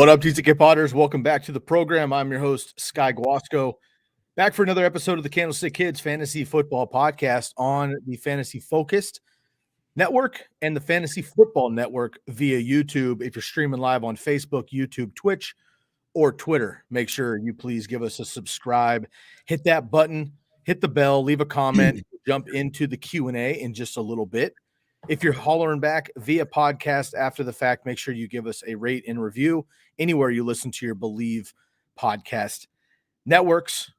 What up, TCK Potters? Welcome back to the program. I'm your host, Sky Guasco, back for another episode of the Candlestick Kids Fantasy Football Podcast on the Fantasy Focused Network and the Fantasy Football Network via YouTube. If you're streaming live on Facebook, YouTube, Twitch, or Twitter, make sure you please give us a subscribe, hit that button, hit the bell, leave a comment, jump into the Q&A in just a little bit. If you're hollering back via podcast after the fact, make sure you give us a rate and review anywhere you listen to your Believe podcast networks.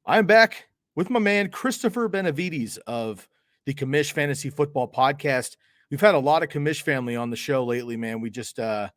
I'm back with my man, Christopher Benevides of the Commish Fantasy Football Podcast. We've had a lot of Commish family on the show lately, man. We just, had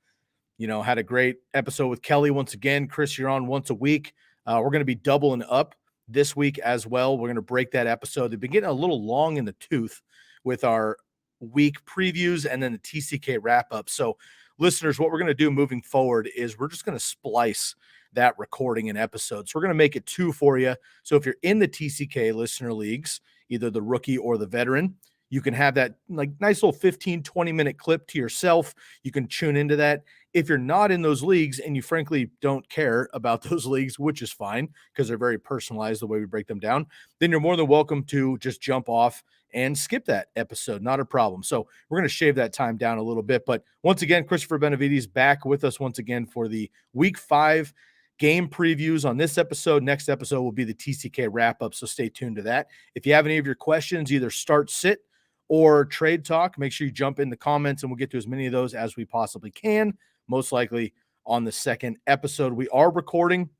a great episode with Kelly once again. Chris, you're on once a week. We're going to be doubling up this week as well. We're going to break that episode. They've been getting a little long in the tooth with our week previews and then the TCK wrap up. So listeners, what we're going to do moving forward is we're just going to splice that recording and episode. So we're going to make it 2 for you. So if you're in the TCK listener leagues, either the rookie or the veteran, you can have that like nice little 15-20 minute clip to yourself. You can tune into that. If you're not in those leagues and you frankly don't care about those leagues, which is fine because they're very personalized the way we break them down, then you're more than welcome to just jump off and skip that episode. Not a problem. So we're going to shave that time down a little bit. But once again, Christopher Benevides back with us once again for the Week 5 game previews on this episode. Next episode will be the TCK wrap-up, so stay tuned to that. If you have any of your questions, either start, sit, or trade talk, make sure you jump in the comments, and we'll get to as many of those as we possibly can, most likely on the second episode. We are recording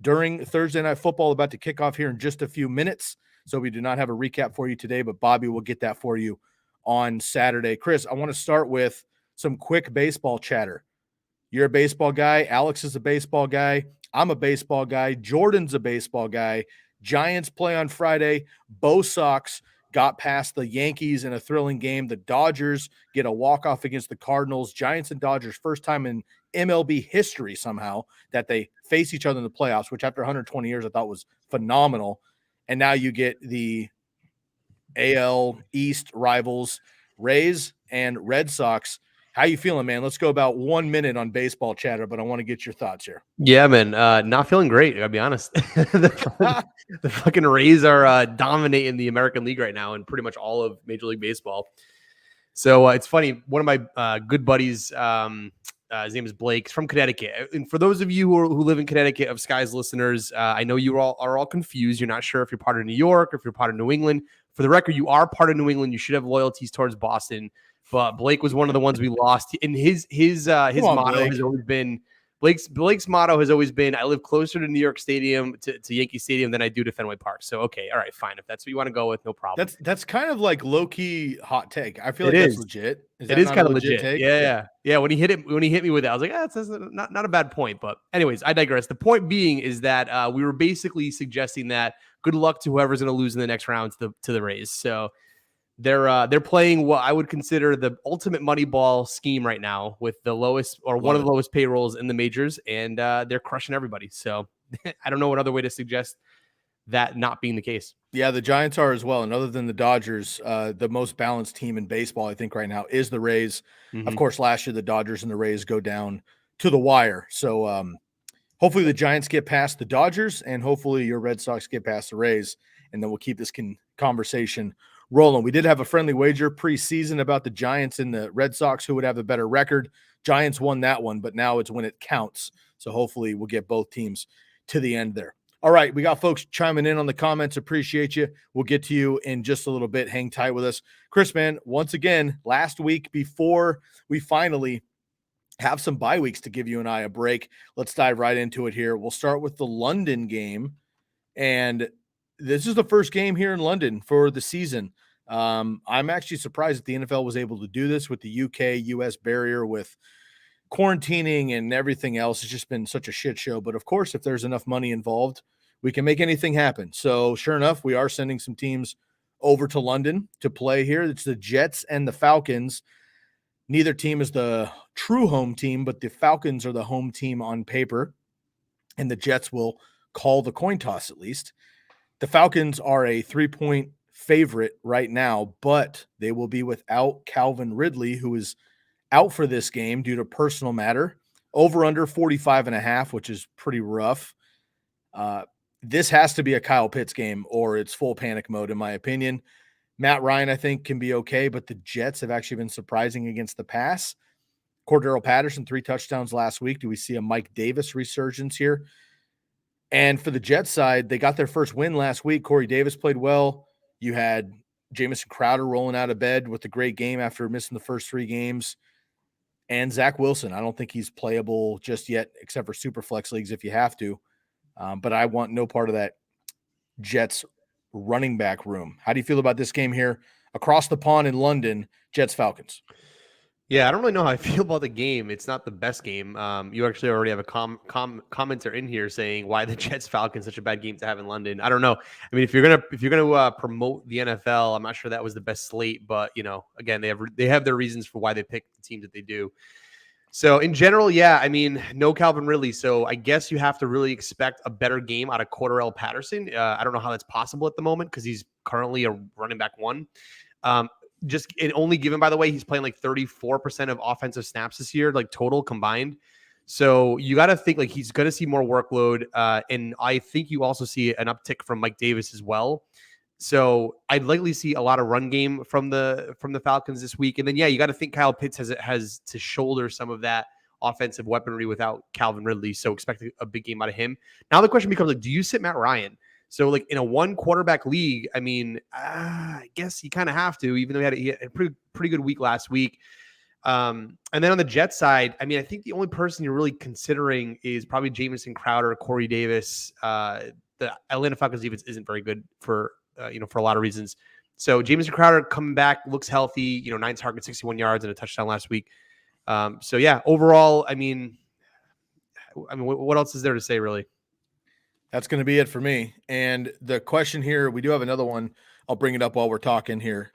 during Thursday Night Football, about to kick off here in just a few minutes. So we do not have a recap for you today, but Bobby will get that for you on Saturday. Chris, I want to start with some quick baseball chatter. You're a baseball guy. Alex is a baseball guy. I'm a baseball guy. Jordan's a baseball guy. Giants play on Friday. Bo Sox got past the Yankees in a thrilling game. The Dodgers get a walk-off against the Cardinals. Giants and Dodgers, first time in MLB history somehow that they face each other in the playoffs, which after 120 years I thought was phenomenal. And now you get the AL East rivals, Rays and Red Sox. How you feeling, man? Let's go about 1 minute on baseball chatter, but I want to get your thoughts here. Yeah, man. Not feeling great, I'll be honest. the fucking Rays are dominating the American League right now and pretty much all of Major League Baseball. So it's funny. One of my good buddies, his name is Blake, he's from Connecticut. And for those of you who live in Connecticut, of Sky's listeners, I know you are all confused. You're not sure if you're part of New York or if you're part of New England. For the record, you are part of New England. You should have loyalties towards Boston. But Blake was one of the ones we lost. And his motto has always been Blake's motto has always been, I live closer to New York Stadium to Yankee Stadium than I do to Fenway Park. So okay, all right, fine. If that's what you want to go with, no problem. That's kind of like low-key hot take. I feel like that's legit. It is kind of legit. Take? Yeah. When he hit me with it, I was like, that's not a bad point. But anyways, I digress. The point being is that we were basically suggesting that good luck to whoever's going to lose in the next round to the Rays. So they're playing what I would consider the ultimate money ball scheme right now, with the lowest or one of the lowest payrolls in the majors, and they're crushing everybody. So I don't know what other way to suggest that not being the case. Yeah, the Giants are as well. And other than the Dodgers, the most balanced team in baseball, I think right now, is the Rays. Mm-hmm. Of course, last year the Dodgers and the Rays go down to the wire. So hopefully the Giants get past the Dodgers, and hopefully your Red Sox get past the Rays, and then we'll keep this conversation rolling. We did have a friendly wager preseason about the Giants and the Red Sox, who would have a better record. Giants won that one, but now it's when it counts. So hopefully we'll get both teams to the end there. All right, we got folks chiming in on the comments. Appreciate you. We'll get to you in just a little bit. Hang tight with us. Chris, man, once again, last week before we finally have some bye weeks to give you and I a break, let's dive right into it here. We'll start with the London game, and this is the first game here in London for the season. I'm actually surprised that the NFL was able to do this with the UK-US barrier, with quarantining and everything else. It's just been such a shit show. But of course, if there's enough money involved, we can make anything happen. So sure enough, we are sending some teams over to London to play here. It's the Jets and the Falcons. Neither team is the true home team, but the Falcons are the home team on paper, and the Jets will call the coin toss at least. The Falcons are a 3-point favorite right now, but they will be without Calvin Ridley, who is out for this game due to personal matter. Over under 45.5, which is pretty rough. This has to be a Kyle Pitts game or it's full panic mode, in my opinion. Matt Ryan, I think, can be okay, but the Jets have actually been surprising against the pass. Cordero Patterson, 3 touchdowns last week. Do we see a Mike Davis resurgence here? And for the Jets side, they got their first win last week. Corey Davis played well. You had Jamison Crowder rolling out of bed with a great game after missing the first 3 games. And Zach Wilson, I don't think he's playable just yet, except for super flex leagues if you have to. But I want no part of that Jets running back room. How do you feel about this game here across the pond in London, Jets Falcons? Yeah, I don't really know how I feel about the game. It's not the best game. You actually already have a commenter in here saying why the Jets Falcons such a bad game to have in London. I don't know. I mean, if you're gonna promote the NFL, I'm not sure that was the best slate. But again, they have their reasons for why they picked the teams that they do. So in general, yeah, I mean, no Calvin Ridley. So I guess you have to really expect a better game out of Cordero Patterson. I don't know how that's possible at the moment because he's currently a running back 1. Just it only given, by the way, he's playing like 34% of offensive snaps this year, like total combined. So you got to think like he's going to see more workload. And I think you also see an uptick from Mike Davis as well. So I'd likely see a lot of run game from the Falcons this week. And then, yeah, you got to think Kyle Pitts has to shoulder some of that offensive weaponry without Calvin Ridley. So expect a big game out of him. Now the question becomes like, do you sit Matt Ryan? So, like in a 1 quarterback league, I mean, I guess you kind of have to, even though he had a pretty good week last week. And then on the Jets side, I mean, I think the only person you're really considering is probably Jamison Crowder, Corey Davis. The Atlanta Falcons defense isn't very good for a lot of reasons. So Jamison Crowder coming back, looks healthy. 9 targets, 61 yards, and a touchdown last week. So yeah, overall, I mean, what else is there to say, really? That's going to be it for me. And the question here, we do have another one. I'll bring it up while we're talking here.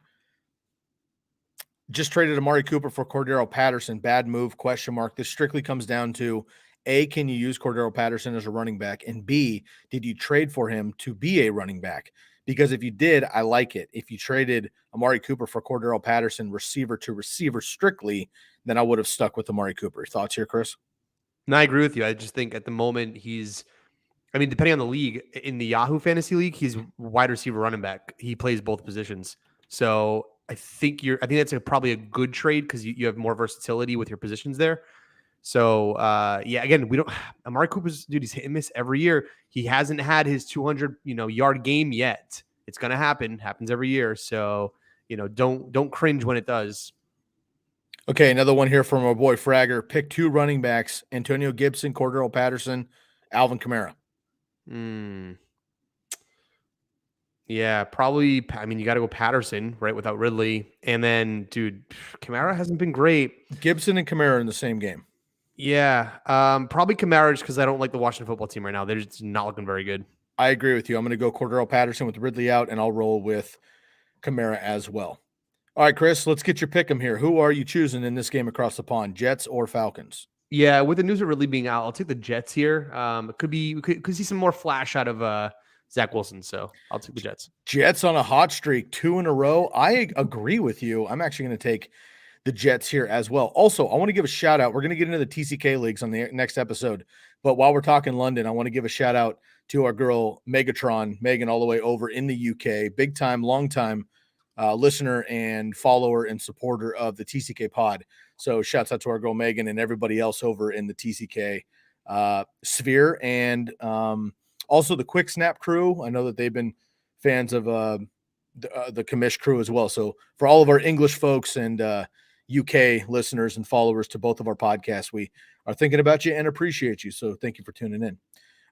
Just traded Amari Cooper for Cordero Patterson. Bad move, question mark. This strictly comes down to, A, can you use Cordero Patterson as a running back? And B, did you trade for him to be a running back? Because if you did, I like it. If you traded Amari Cooper for Cordero Patterson, receiver to receiver strictly, then I would have stuck with Amari Cooper. Thoughts here, Chris? No, I agree with you. I just think at the moment depending on the league, in the Yahoo Fantasy League, he's wide receiver running back. He plays both positions. So I think that's probably a good trade because you have more versatility with your positions there. So yeah, again, Amari Cooper's he's hit and miss every year. He hasn't had his 200 yard game yet. It's gonna happen. Happens every year. So don't cringe when it does. Okay, another one here from our boy Fragger. Pick 2 running backs: Antonio Gibson, Cordero Patterson, Alvin Kamara. Yeah, probably. I mean, you got to go Patterson, right, without Ridley. And then, dude, Kamara hasn't been great. Gibson and Kamara in the same game. Yeah, probably Kamara just because I don't like the Washington football team right now. They're just not looking very good. I agree with you. I'm going to go Cordero Patterson with Ridley out, and I'll roll with Kamara as well. All right, Chris, let's get your pick 'em here. Who are you choosing in this game across the pond, Jets or Falcons? Yeah, with the news of Ridley being out, I'll take the Jets here. It could be we could see some more flash out of Zach Wilson, so I'll take the Jets. Jets on a hot streak, 2 in a row. I agree with you. I'm actually going to take the Jets here as well. Also, I want to give a shout out. We're going to get into the TCK leagues on the next episode, but while we're talking London, I want to give a shout out to our girl Megatron, Megan, all the way over in the UK. Big time, long time listener and follower and supporter of the TCK pod. So shouts out to our girl Megan and everybody else over in the TCK sphere, and also the Quick Snap crew. I know that they've been fans of the commish crew as well. So for all of our English folks and UK listeners and followers to both of our podcasts, we are thinking about you and appreciate you. So thank you for tuning in.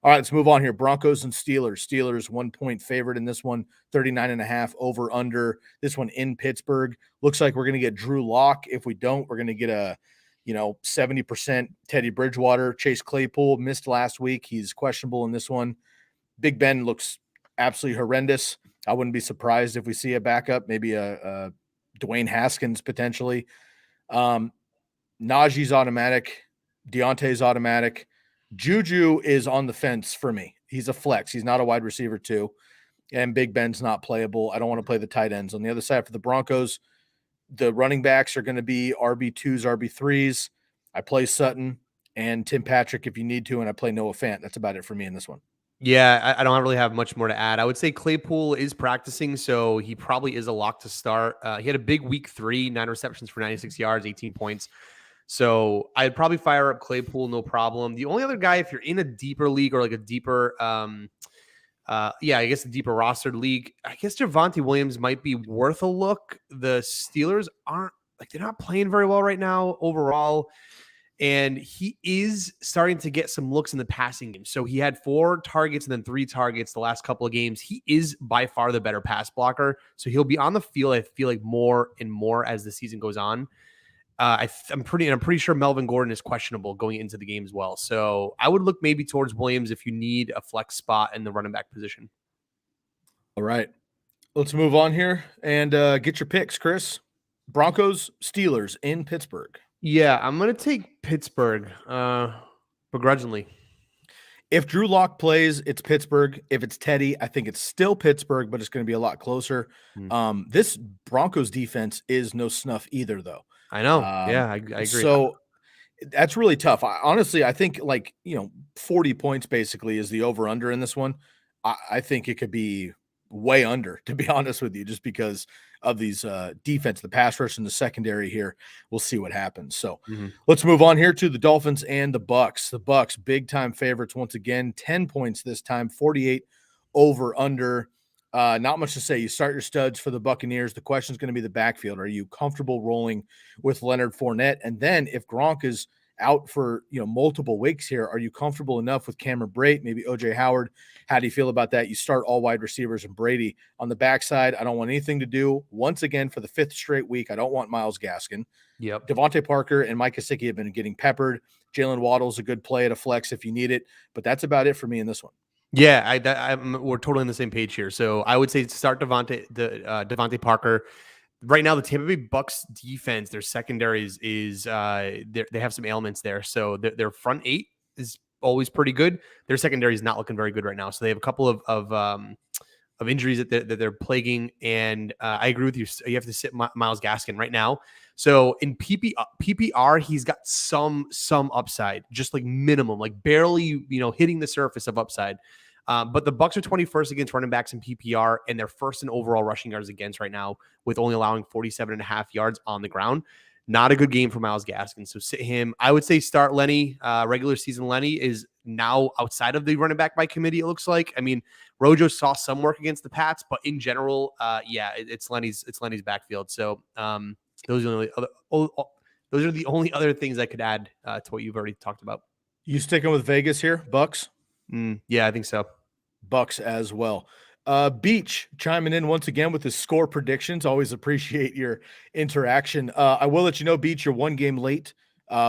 All right, let's move on here. Broncos and Steelers. Steelers 1 point favorite in this one, 39.5 over under. This one in Pittsburgh. Looks like we're going to get Drew Lock. If we don't, we're going to get a 70% Teddy Bridgewater. Chase Claypool missed last week. He's questionable in this one. Big Ben looks absolutely horrendous. I wouldn't be surprised if we see a backup, maybe a Dwayne Haskins potentially. Najee's automatic. Deontay's automatic. Juju is on the fence for me. He's a flex. He's not a wide receiver too. And Big Ben's not playable. I don't want to play the tight ends. On the other side for the Broncos, the running backs are going to be RB2s, RB3s. I play Sutton. and Tim Patrick if you need to, and I play Noah Fant. That's about it for me in this one. Yeah, I don't really have much more to add. I would say Claypool is practicing, so he probably is a lock to start. He had a big week 3, 9 receptions for 96 yards, 18 points. So I'd probably fire up Claypool, no problem. The only other guy, if you're in a deeper league or like a deeper, I guess a deeper rostered league, I guess Javonte Williams might be worth a look. The Steelers they're not playing very well right now overall. And he is starting to get some looks in the passing game. So he had 4 targets and then 3 targets the last couple of games. He is by far the better pass blocker. So he'll be on the field, I feel like, more and more as the season goes on. I'm pretty sure Melvin Gordon is questionable going into the game as well. So I would look maybe towards Williams if you need a flex spot in the running back position. All right. Let's move on here and get your picks, Chris. Broncos, Steelers in Pittsburgh. Yeah, I'm going to take Pittsburgh begrudgingly. If Drew Lock plays, it's Pittsburgh. If it's Teddy, I think it's still Pittsburgh, but it's going to be a lot closer. This Broncos defense is no snuff either, though. I know. I agree. So that's really tough. Honestly, I think 40 points basically is the over-under in this one. I think it could be way under, to be honest with you, just because of these defense, the pass rush and the secondary here. We'll see what happens. So let's move on here to the Dolphins and the Bucks. The Bucks, big time favorites once again, 10 points this time, 48 over under. Not much to say. You start your studs for the Buccaneers. The question is going to be the backfield. Are you comfortable rolling with Leonard Fournette? And then if Gronk is out for multiple weeks here, are you comfortable enough with Cameron Brate, maybe OJ Howard? How do you feel about that? You start all wide receivers and Brady on the backside. I don't want anything to do once again for the 5th straight week. I don't want Myles Gaskin. Yep. Devontae Parker and Mike Gesicki have been getting peppered. Jalen Waddle's a good play at a flex if you need it, but that's about it for me in this one. Yeah, we're totally on the same page here. So I would say start Devontae Parker. Right now, the Tampa Bay Bucks defense, their secondaries is they have some ailments there. So their front 8 is always pretty good. Their secondary is not looking very good right now. So they have a couple of injuries that they're plaguing. And I agree with you. You have to sit Myles Gaskin right now. So in PPR, he's got some upside, just like minimum, like barely hitting the surface of upside. But the Bucks are 21st against running backs in PPR, and they're first in overall rushing yards against right now, with only allowing 47.5 yards on the ground. Not a good game for Myles Gaskin. So sit him. I would say start Lenny. Regular season Lenny is now outside of the running back by committee, it looks like. I mean, Rojo saw some work against the Pats, but in general, it's Lenny's backfield. So those are the only other things I could add to what you've already talked about. You sticking with Vegas here, Bucks? Yeah, I think so. Bucks as well. Beach chiming in once again with his score predictions. Always appreciate your interaction. I will let you know, Beach, you're 1 game late.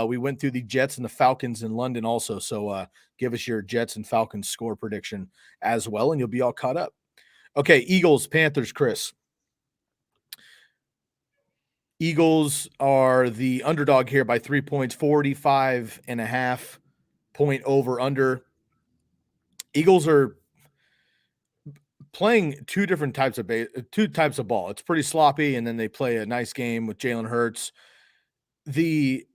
We went through the Jets and the Falcons in London also. So give us your Jets and Falcons score prediction as well, and you'll be all caught up. Okay, Eagles, Panthers, Chris. Eagles are the underdog here by 3 points, 45.5 point over under. Eagles are playing two types of ball. It's pretty sloppy, and then they play a nice game with Jalen Hurts. The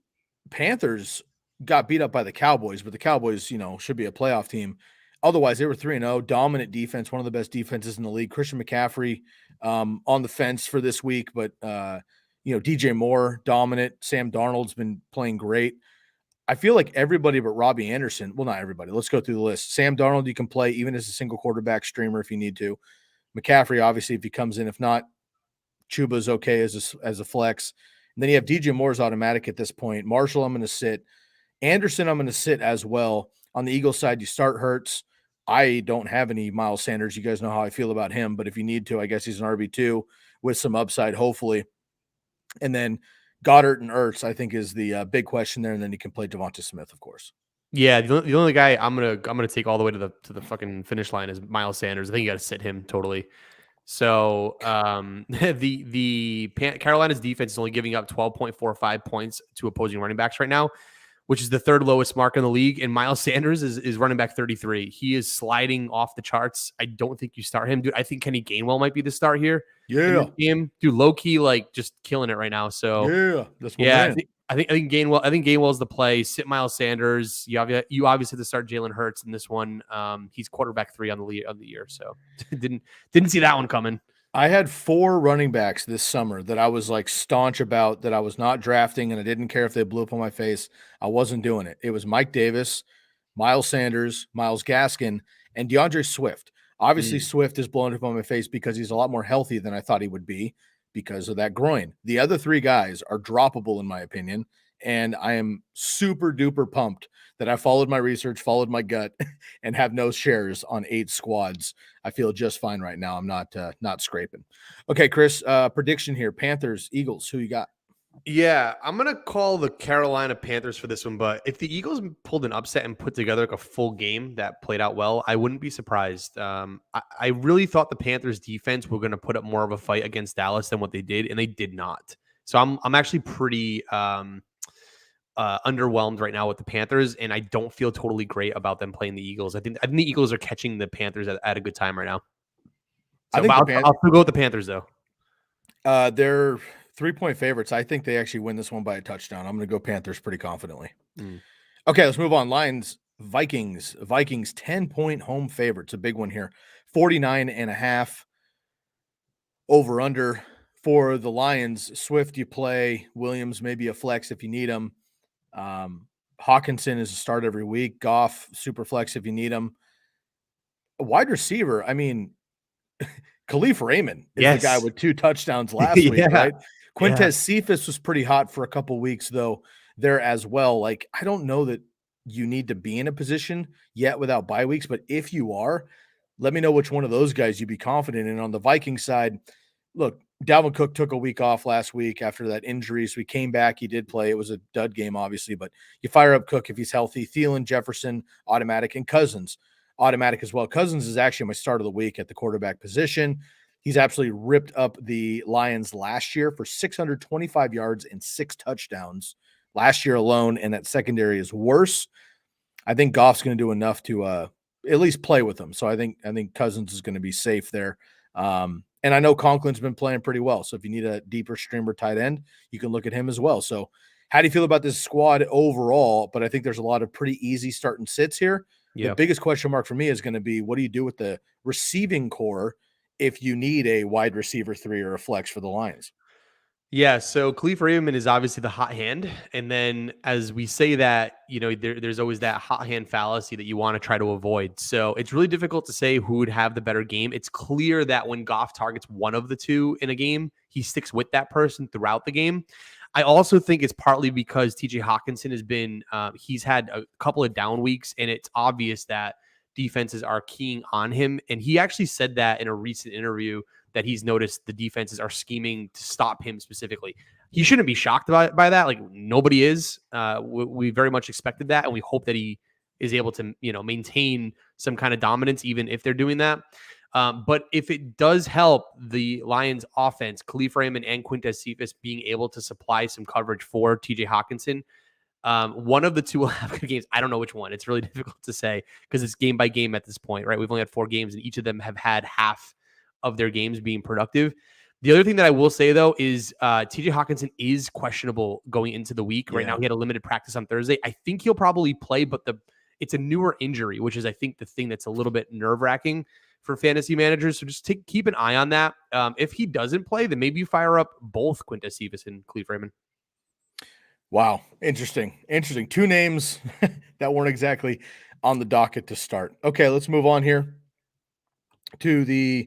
Panthers got beat up by the Cowboys, but the Cowboys, should be a playoff team. Otherwise, they were 3-0, dominant defense, one of the best defenses in the league. Christian McCaffrey on the fence for this week, but DJ Moore, dominant. Sam Darnold's been playing great. I feel like everybody but Robbie Anderson, well, not everybody. Let's go through the list. Sam Darnold, you can play even as a single quarterback streamer if you need to. McCaffrey, obviously, if he comes in. If not, Chuba's okay as a flex. And then you have DJ Moore's automatic at this point. Marshall, I'm going to sit. Anderson, I'm going to sit as well. On the Eagles side, you start Hurts. I don't have any Miles Sanders. You guys know how I feel about him, but if you need to, I guess he's an RB2 with some upside, hopefully. And then Goddard and Ertz, I think, is the big question there, and then you can play Devonta Smith, of course. Yeah, the only guy I'm gonna take all the way to the fucking finish line is Miles Sanders. I think you got to sit him totally. So the Carolina's defense is only giving up 12.45 points to opposing running backs right now, which is the 3rd lowest mark in the league. And Miles Sanders is running back 33. He is sliding off the charts. I don't think you start him, dude. I think Kenny Gainwell might be the start here. Yeah, him, dude, low key, like just killing it right now. So that's what I think Gainwell's the play. Sit Miles Sanders. You obviously have to start Jalen Hurts in this one. He's quarterback 3 on the year, so didn't see that one coming. I had 4 running backs this summer that I was like staunch about, that I was not drafting, and I didn't care if they blew up on my face. I wasn't doing it. It was Mike Davis, Miles Sanders, Myles Gaskin, and DeAndre Swift. Obviously, Swift is blown up on my face because he's a lot more healthy than I thought he would be because of that groin. The other 3 guys are droppable in my opinion, and I am super duper pumped that I followed my research, followed my gut, and have no shares on 8 squads. I feel just fine right now. I'm not scraping. Okay, Chris, prediction here: Panthers, Eagles. Who you got? Yeah, I'm going to call the Carolina Panthers for this one, but if the Eagles pulled an upset and put together like a full game that played out well, I wouldn't be surprised. I really thought the Panthers defense were going to put up more of a fight against Dallas than what they did, and they did not. So I'm actually pretty underwhelmed right now with the Panthers, and I don't feel totally great about them playing the Eagles. I think the Eagles are catching the Panthers at a good time right now. So I'll still go with the Panthers, though. They're 3-point favorites. I think they actually win this one by a touchdown. I'm going to go Panthers pretty confidently. Okay, let's move on. Lions, Vikings. Vikings 10-point home favorites. A big one here. 49.5 over under for the Lions. Swift, you play. Williams, maybe a flex if you need him. Hawkinson is a start every week. Goff, super flex if you need him. A wide receiver, I mean, Khalif Raymond is the guy with 2 touchdowns last week, right? Quintez Cephas was pretty hot for a couple weeks, though, there as well. Like, I don't know that you need to be in a position yet without bye weeks, but if you are, let me know which one of those guys you'd be confident in. On the Viking side, look, Dalvin Cook took a week off last week after that injury, so he came back. He did play. It was a dud game, obviously, but you fire up Cook if he's healthy. Thielen, Jefferson, automatic, and Cousins, automatic as well. Cousins is actually my start of the week at the quarterback position. He's absolutely ripped up the Lions last year for 625 yards and 6 touchdowns last year alone, and that secondary is worse. I think Goff's going to do enough to at least play with them. So I think Cousins is going to be safe there. And I know Conklin's been playing pretty well. So if you need a deeper streamer tight end, you can look at him as well. So how do you feel about this squad overall? But I think there's a lot of pretty easy start and sits here. The biggest question mark for me is going to be, what do you do with the receiving core if you need a wide receiver 3 or a flex for the Lions? Yeah, so Khalif Raymond is obviously the hot hand. And then as we say that, there's always that hot hand fallacy that you want to try to avoid. So it's really difficult to say who would have the better game. It's clear that when Goff targets one of the 2 in a game, he sticks with that person throughout the game. I also think it's partly because TJ Hawkinson has been, he's had a couple of down weeks, and it's obvious that defenses are keying on him. And he actually said that in a recent interview, that he's noticed the defenses are scheming to stop him specifically. He shouldn't be shocked by that. Like, nobody is. We very much expected that, and we hope that he is able to, maintain some kind of dominance, even if they're doing that. But if it does help the Lions offense, Khalif Raymond and Quintez Cephas being able to supply some coverage for TJ Hawkinson, one of the 2 will have good games. I don't know which one. It's really difficult to say because it's game by game at this point, right? We've only had 4 games, and each of them have had half of their games being productive. The other thing that I will say, though, is TJ Hawkinson is questionable going into the week. Right now, he had a limited practice on Thursday. I think he'll probably play, but it's a newer injury, which is, I think, the thing that's a little bit nerve-wracking for fantasy managers. So just keep an eye on that. If he doesn't play, then maybe you fire up both Quintez Cephas and Khalif Raymond. Wow. Interesting. 2 names that weren't exactly on the docket to start. Okay, let's move on here to the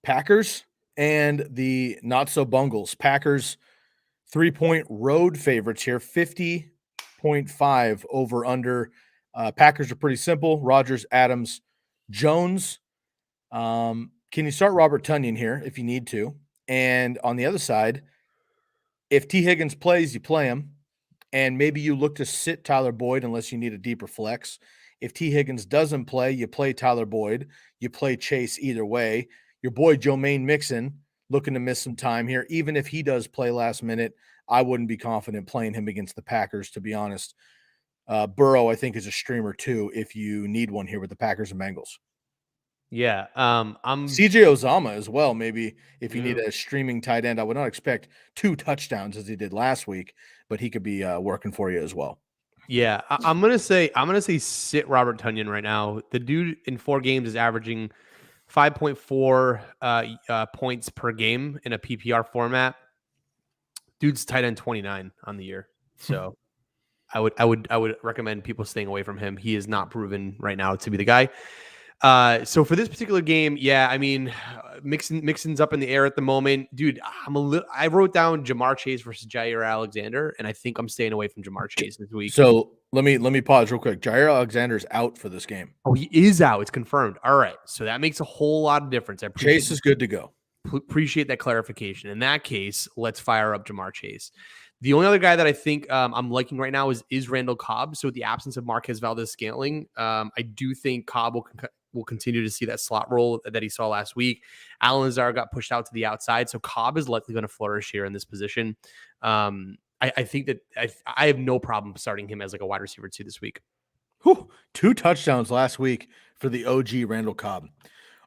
Packers and the not-so-bungles. Packers 3-point road favorites here, 50.5 over under. Packers are pretty simple. Rodgers, Adams, Jones. Can you start Robert Tonyan here if you need to? And on the other side, if T. Higgins plays, you play him. And maybe you look to sit Tyler Boyd unless you need a deeper flex. If T. Higgins doesn't play, you play Tyler Boyd. You play Chase either way. Your boy Jermaine Mixon looking to miss some time here. Even if he does play last minute, I wouldn't be confident playing him against the Packers, to be honest. Burrow, I think, is a streamer too if you need one here with the Packers and Bengals. Yeah. I'm CJ Uzomah as well. Maybe if you need a streaming tight end, I would not expect 2 touchdowns as he did last week, but he could be working for you as well. Yeah, I'm gonna say sit Robert Tonyan right now. The dude in 4 games is averaging 5.4 points per game in a PPR format. Dude's tight end 29 on the year, so I would recommend people staying away from him. He is not proven right now to be the guy. So for this particular game, yeah, I mean, Mixon's up in the air at the moment, dude. I wrote down Jamar Chase versus Jair Alexander, and I think I'm staying away from Jamar Chase this week. So let me pause real quick. Jair Alexander's out for this game. Oh, he is out. It's confirmed. All right, so that makes a whole lot of difference. Chase is good to go. Appreciate that clarification. In that case, let's fire up Jamar Chase. The only other guy that I think I'm liking right now is Randall Cobb. So with the absence of Marquez Valdes-Scantling, I do think Cobb will continue to see that slot role that he saw last week. Allen Lazard got pushed out to the outside, so Cobb is likely going to flourish here in this position. I think that I have no problem starting him as like a wide receiver 2 this week. Whew, 2 touchdowns last week for the OG Randall Cobb.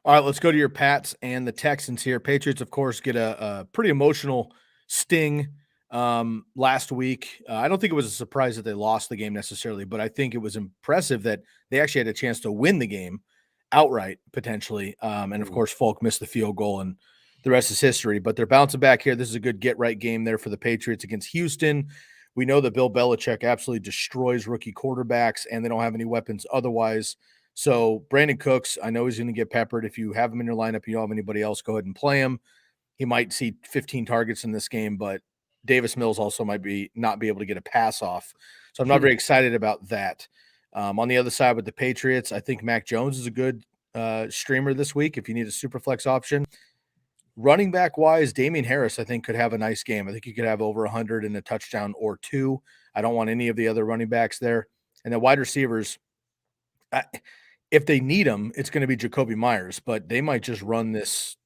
All right, let's go to your Pats and the Texans here. Patriots, of course, get a pretty emotional sting last week. I don't think it was a surprise that they lost the game necessarily, but I think it was impressive that they actually had a chance to win the game outright, potentially. And, of course, Folk missed the field goal, and the rest is history. But they're bouncing back here. This is a good get-right game there for the Patriots against Houston. We know that Bill Belichick absolutely destroys rookie quarterbacks, and they don't have any weapons otherwise. So Brandon Cooks, I know he's going to get peppered. If you have him in your lineup, you don't have anybody else, go ahead and play him. He might see 15 targets in this game, but Davis Mills also might not be able to get a pass off. So I'm not very excited about that. On the other side with the Patriots, I think Mac Jones is a good streamer this week if you need a super flex option. Running back wise, Damian Harris, I think, could have a nice game. I think he could have over 100 and a touchdown or 2. I don't want any of the other running backs there. And the wide receivers, if they need them, it's going to be Jacoby Myers, but they might just run this.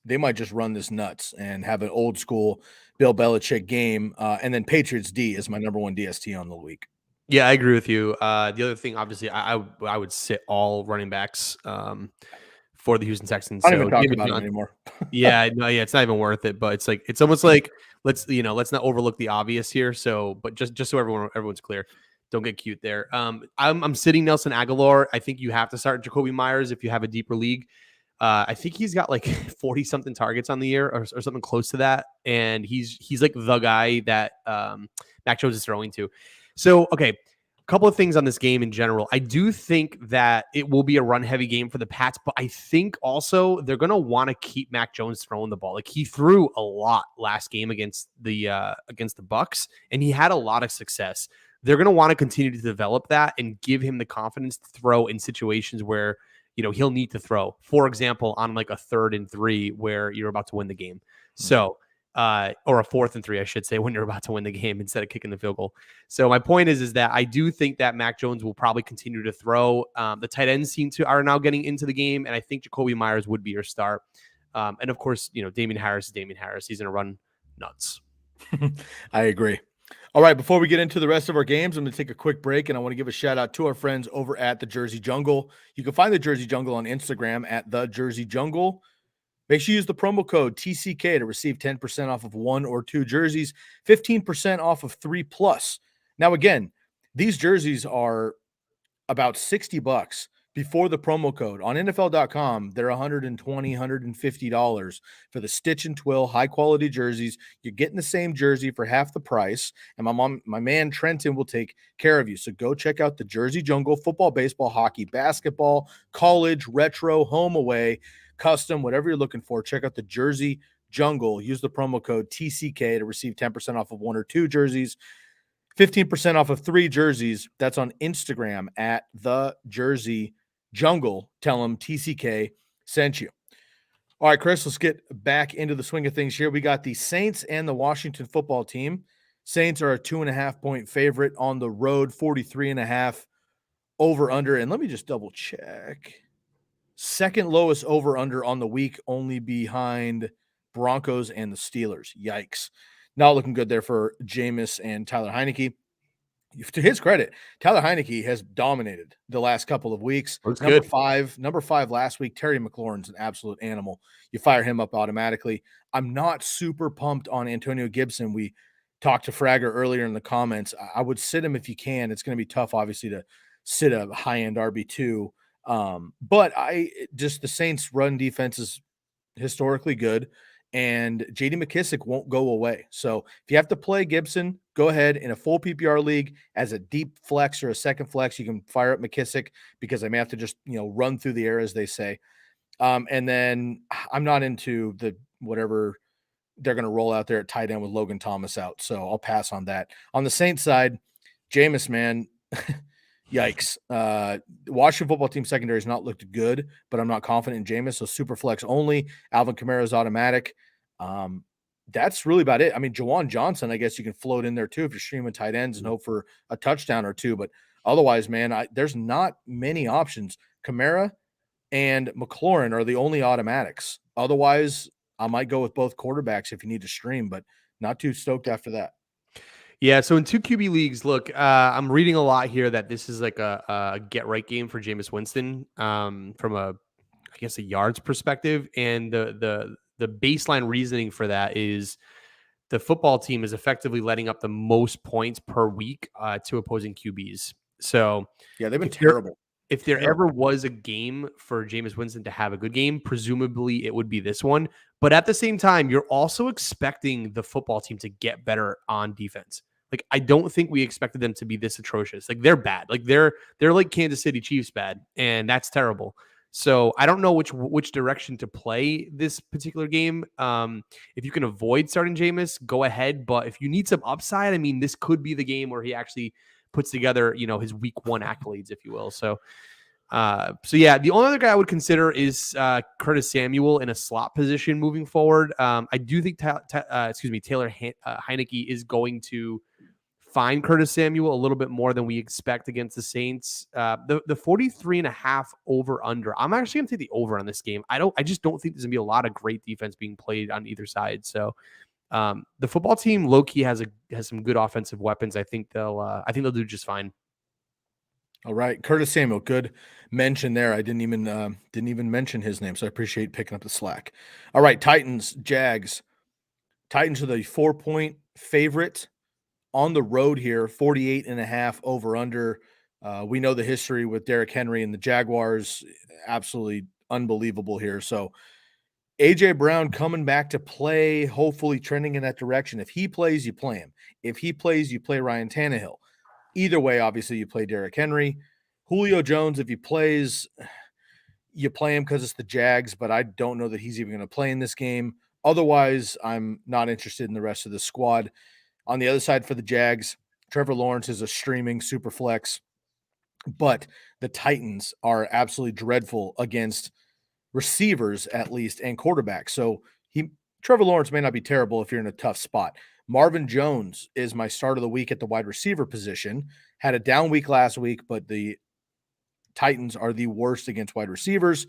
They might just run this nuts and have an old school Bill Belichick game. And then Patriots D is my number 1 DST on the week. Yeah, I agree with you. The other thing, obviously, I would sit all running backs for the Houston Texans. I don't even talk about them anymore. Yeah, it's not even worth it. But it's almost like let's not overlook the obvious here. So, but just so everyone's clear, don't get cute there. I'm sitting Nelson Aguilar. I think you have to start Jacoby Myers if you have a deeper league. I think he's got like 40 something targets on the year or something close to that, and he's like the guy that Mac Jones is throwing to. So, okay, a couple of things on this game in general. I do think that it will be a run-heavy game for the Pats, but I think also they're going to want to keep Mac Jones throwing the ball. Like he threw a lot last game against the Bucs, and he had a lot of success. They're going to want to continue to develop that and give him the confidence to throw in situations where he'll need to throw. For example, on like a 3rd and 3 where you're about to win the game. So. Or a 4th and 3, I should say, when you're about to win the game instead of kicking the field goal. So my point is that I do think that Mac Jones will probably continue to throw. The tight ends are now getting into the game, and I think Jacoby Myers would be your start. And of course, Damian Harris is Damian Harris. He's going to run nuts. I agree. All right, before we get into the rest of our games, I'm going to take a quick break, and I want to give a shout out to our friends over at the Jersey Jungle. You can find the Jersey Jungle on Instagram at the Jersey Jungle. Make sure you use the promo code TCK to receive 10% off of 1 or 2 jerseys, 15% off of 3+. Now, again, these jerseys are about $60 before the promo code. On NFL.com, they're $120, $150 for the stitch and twill, high-quality jerseys. You're getting the same jersey for half the price, and my man Trenton will take care of you. So go check out the Jersey Jungle, football, baseball, hockey, basketball, college, retro, home, away, custom, whatever you're looking for. Check out the Jersey Jungle. Use the promo code TCK to receive 10% off of 1 or 2 jerseys, 15% off of 3 jerseys. That's on Instagram at the Jersey Jungle. Tell them TCK sent you. All right, Chris, let's get back into the swing of things here. We got the Saints and the Washington football team. Saints are a 2.5-point favorite on the road, 43.5 over under. And let me just double check. Second lowest over under on the week, only behind Broncos and the Steelers. Yikes. Not looking good there for Jameis and Tyler Heineke. to his credit, Tyler Heineke has dominated the last couple of weeks. Looks number good. number five last week. Terry McLaurin's an absolute animal. You fire him up automatically. I'm not super pumped on Antonio Gibson. We talked to Fragger earlier in the comments. I would sit him if you can. It's going to be tough, obviously, to sit a high-end RB2. But the Saints' run defense is historically good, and J.D. McKissick won't go away. So if you have to play Gibson, go ahead in a full PPR league as a deep flex or a second flex. You can fire up McKissick because I may have to just run through the air, as they say. And then I'm not into the whatever they're going to roll out there at tight end with Logan Thomas out, so I'll pass on that. On the Saints side, Jameis, man. Yikes. Washington football team secondary has not looked good, but I'm not confident in Jameis, so super flex only. Alvin Kamara is automatic. That's really about it. I mean, Jawan Johnson, I guess you can float in there too if you're streaming tight ends and hope for a touchdown or two. But otherwise, man, there's not many options. Kamara and McLaurin are the only automatics. Otherwise, I might go with both quarterbacks if you need to stream, but not too stoked after that. Yeah, so in 2 QB leagues, look, I'm reading a lot here that this is like a get right game for Jameis Winston from a yards perspective, and the baseline reasoning for that is the football team is effectively letting up the most points per week to opposing QBs. So yeah, they've been terrible. If there ever was a game for Jameis Winston to have a good game, presumably it would be this one. But at the same time, you're also expecting the football team to get better on defense. Like, I don't think we expected them to be this atrocious. Like, they're bad. Like, they're like Kansas City Chiefs bad, and that's terrible. So I don't know which direction to play this particular game. If you can avoid starting Jameis, go ahead. But if you need some upside, I mean, this could be the game where he actually puts together, his week one accolades, if you will. So yeah, the only other guy I would consider is Curtis Samuel in a slot position moving forward. I do think Taylor Heineke is going to find Curtis Samuel a little bit more than we expect against the Saints. The 43.5 over under. I'm actually going to take the over on this game. I just don't think there's going to be a lot of great defense being played on either side. So the football team low key has some good offensive weapons. I think they'll do just fine. All right, Curtis Samuel, good mention there. I didn't even mention his name, so I appreciate picking up the slack. All right, Titans, Jags. Titans are the 4-point favorite on the road here, 48.5 over under. We know the history with Derrick Henry and the Jaguars, absolutely unbelievable here. So AJ Brown coming back to play, hopefully trending in that direction. If he plays, you play him. If he plays, you play Ryan Tannehill. Either way, obviously, you play Derrick Henry. Julio Jones, if he plays, you play him because it's the Jags, but I don't know that he's even going to play in this game. Otherwise, I'm not interested in the rest of the squad. On the other side for the Jags, Trevor Lawrence is a streaming super flex, but the Titans are absolutely dreadful against receivers, at least, and quarterbacks. So Trevor Lawrence may not be terrible if you're in a tough spot. Marvin Jones is my start of the week at the wide receiver position. Had a down week last week, but the Titans are the worst against wide receivers.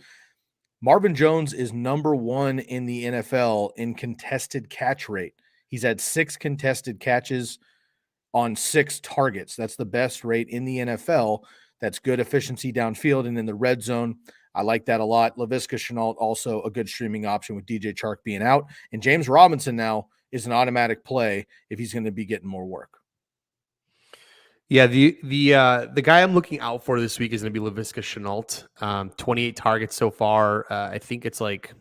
Marvin Jones is number 1 in the NFL in contested catch rate. He's had 6 contested catches on 6 targets. That's the best rate in the NFL. That's good efficiency downfield and in the red zone. I like that a lot. Leviska Chanult, also a good streaming option with DJ Chark being out. And James Robinson now is an automatic play if he's going to be getting more work. Yeah, the guy I'm looking out for this week is going to be Leviska Chanult. 28 targets so far. I think it's like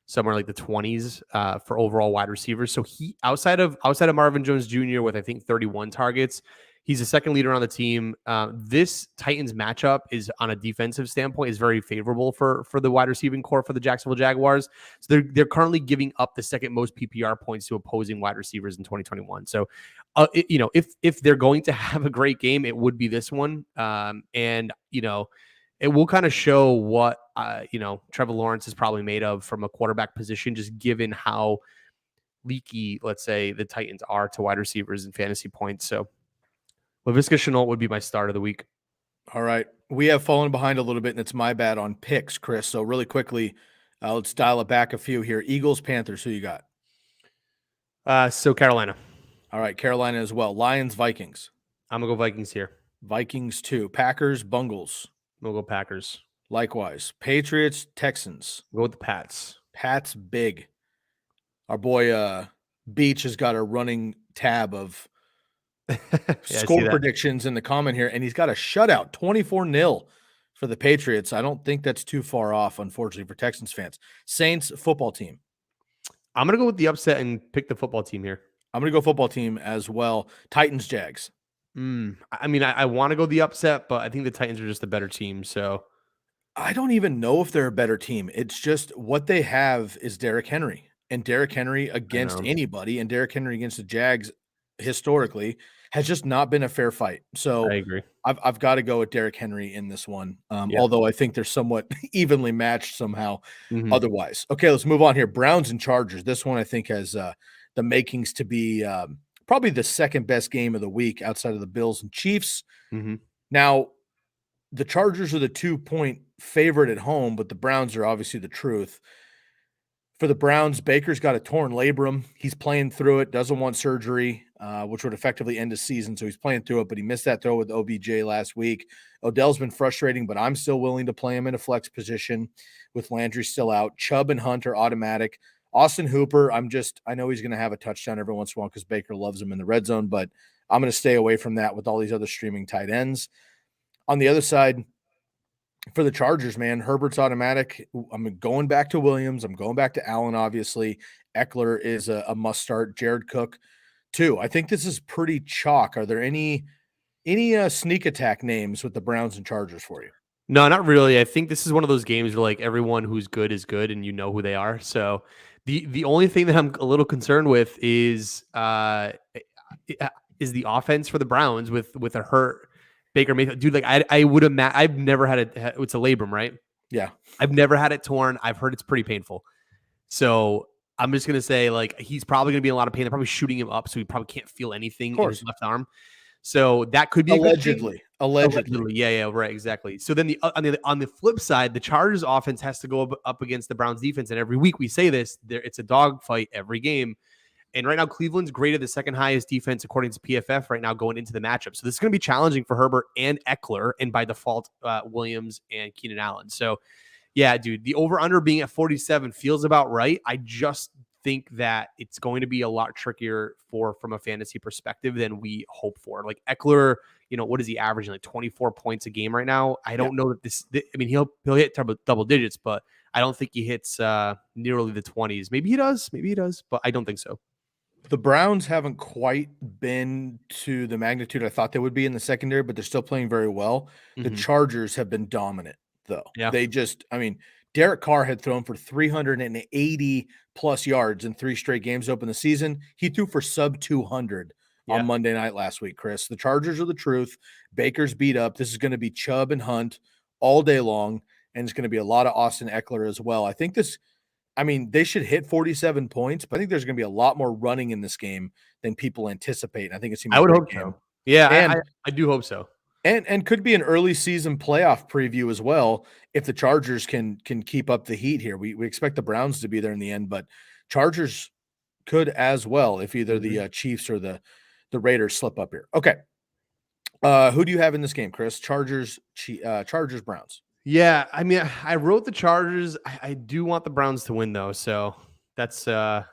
somewhere like the 20s for overall wide receivers. So he outside of Marvin Jones Jr. with I think 31 targets, he's the second leader on the team. This Titans matchup is on a defensive standpoint is very favorable for the wide receiving core for the Jacksonville Jaguars. So they're currently giving up the second most PPR points to opposing wide receivers in 2021. So if they're going to have a great game, it would be this one. And it will kind of show what Trevor Lawrence is probably made of from a quarterback position, just given how leaky, let's say, the Titans are to wide receivers and fantasy points. So Leviska Chanult would be my start of the week. All right. We have fallen behind a little bit, and it's my bad on picks, Chris. So really quickly, let's dial it back a few here. Eagles, Panthers, who you got? So Carolina. All right, Carolina as well. Lions, Vikings. I'm going to go Vikings here. Vikings 2. Packers, Bungles. We'll go Packers. Likewise. Patriots, Texans. We'll go with the Pats. Pats big. Our boy Beach has got a running tab of score predictions in the comment here, and he's got a shutout, 24-0 for the Patriots. I don't think that's too far off, unfortunately, for Texans fans. Saints football team. I'm going to go with the upset and pick the football team here. I'm going to go football team as well. Titans, Jags. I mean, I want to go the upset, but I think the Titans are just a better team. So I don't even know if they're a better team. It's just what they have is Derrick Henry, and Derrick Henry against anybody, and Derrick Henry against the Jags historically has just not been a fair fight. So I agree. I've got to go with Derrick Henry in this one. Although I think they're somewhat evenly matched somehow otherwise. Okay, let's move on here. Browns and Chargers. This one I think has the makings to be probably the second best game of the week outside of the Bills and Chiefs. Now, the Chargers are the 2-point favorite at home, but the Browns are obviously the truth. For the Browns, Baker's got a torn labrum. He's playing through it, doesn't want surgery, which would effectively end his season. So he's playing through it, but he missed that throw with OBJ last week. Odell's been frustrating, but I'm still willing to play him in a flex position with Landry still out. Chubb and Hunt are automatic. Austin Hooper, I know he's going to have a touchdown every once in a while because Baker loves him in the red zone, but I'm going to stay away from that with all these other streaming tight ends. On the other side, for the Chargers, man, Herbert's automatic. I'm going back to Williams. I'm going back to Allen, obviously. Eckler is a must start. Jared Cook, too. I think this is pretty chalk. Are there any sneak attack names with the Browns and Chargers for you? No, not really. I think this is one of those games where like everyone who's good is good and you know who they are. So the only thing that I'm a little concerned with is the offense for the Browns with a hurt Baker Mayfield. Dude, like I would imagine I've never had it. It's a labrum, right? Yeah. I've never had it torn. I've heard it's pretty painful. So I'm just going to say like he's probably going to be in a lot of pain. They're probably shooting him up, so he probably can't feel anything in his left arm. So that could be allegedly. Yeah, right, exactly. So then on the flip side, the Chargers offense has to go up against the Browns defense, and every week we say this, it's a dogfight every game. And right now, Cleveland's graded the second highest defense according to PFF right now going into the matchup. So this is going to be challenging for Herbert and Eckler, and by default, Williams and Keenan Allen. So yeah, dude, the over-under being at 47 feels about right. I just think that it's going to be a lot trickier from a fantasy perspective than we hope for. Like Eckler, what is he averaging? Like 24 points a game right now. I don't know that I mean, he'll hit double digits, but I don't think he hits nearly the 20s. Maybe he does, but I don't think so. The Browns haven't quite been to the magnitude I thought they would be in the secondary, but they're still playing very well. The Chargers have been dominant, though. Yeah. Derek Carr had thrown for 380 plus yards in 3 straight games to open the season. He threw for sub 200 on Monday night last week, Chris. The Chargers are the truth. Baker's beat up. This is going to be Chubb and Hunt all day long, and it's going to be a lot of Austin Eckler as well. I think they should hit 47 points, but I think there's going to be a lot more running in this game than people anticipate. And I think it's going to be I would hope so. Yeah, I do hope so. And could be an early season playoff preview as well if the Chargers can keep up the heat here. We expect the Browns to be there in the end, but Chargers could as well if either the Chiefs or the Raiders slip up here. Okay. Who do you have in this game, Chris? Chargers, Browns. Yeah, I mean, I wrote the Chargers. I do want the Browns to win though, so that's yeah.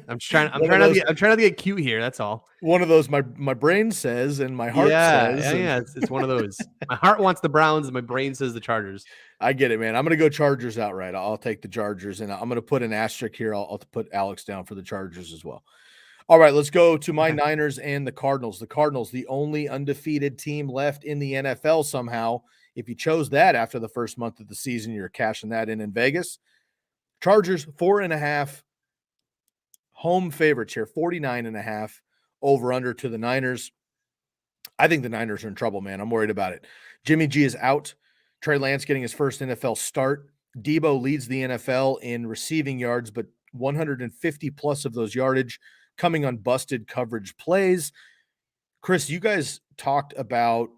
I'm trying not to get cute here. That's all. One of those my brain says and my heart says. Yeah. It's one of those. My heart wants the Browns, and my brain says the Chargers. I get it, man. I'm gonna go Chargers outright. I'll take the Chargers, and I'm gonna put an asterisk here. I'll put Alex down for the Chargers as well. All right, let's go to my Niners and the Cardinals. The Cardinals, the only undefeated team left in the NFL somehow. If you chose that after the first month of the season, you're cashing that in Vegas. Chargers, 4.5 home favorites here, 49.5 over under to the Niners. I think the Niners are in trouble, man. I'm worried about it. Jimmy G is out. Trey Lance getting his first NFL start. Devo leads the NFL in receiving yards, but 150 plus of those yardage coming on busted coverage plays. Chris, you guys talked about